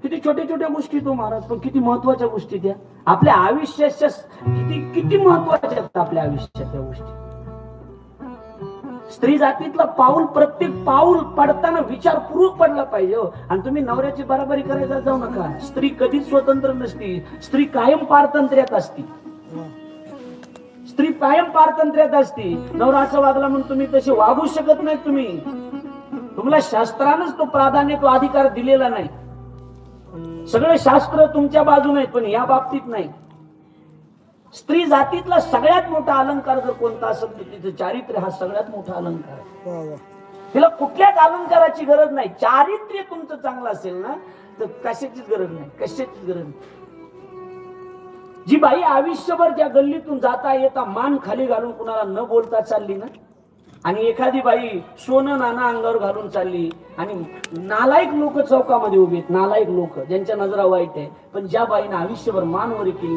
किती छोट्या छोट्या गोष्टी तो महाराज, पण किती महत्वाच्या गोष्टी त्या आपल्या आयुष्याच्या किती किती महत्वाच्या आहेत आपल्या आयुष्यात त्या गोष्टी. स्त्री जातीतला पाऊल, प्रत्येक पाऊल पडताना विचारपूर्वक पडला पाहिजे. आणि तुम्ही नवऱ्याची बराबरी करायला जाऊ नका. स्त्री कधीच स्वतंत्र नसती, स्त्री कायम पारतंत्र्यात असती. स्त्री कायम पारतंत्र्यात असती. नवरा असं वागला म्हणून तुम्ही तसे वागू शकत नाही. तुम्हाला शास्त्रानंच तो प्राधान्य, तो अधिकार दिलेला नाही. सगळे शास्त्र तुमच्या बाजूने आहेत, पण या बाबतीत नाही. स्त्री जातीतला सगळ्यात मोठा अलंकार जर कोणता असेल तर तिचं चारित्र्य हा सगळ्यात मोठा अलंकार आहे. तिला कुठल्याच अलंकाराची गरज नाही. चारित्र्य तुमचं चांगलं असेल ना तर कशाचीच गरज नाही, कशाचीच गरज नाही. जी बाई आयुष्यभर त्या गल्लीतून जाता येता मान खाली घालून कुणाला न बोलता चालली ना, आणि एखादी बाई सोनं नाना अंगावर घालून चालली, आणि नालायक लोक चौकामध्ये उभे आहेत, नालायक लोक ज्यांच्या नजरा वाईट आहे, पण ज्या बाईने आयुष्यभर मान वर केली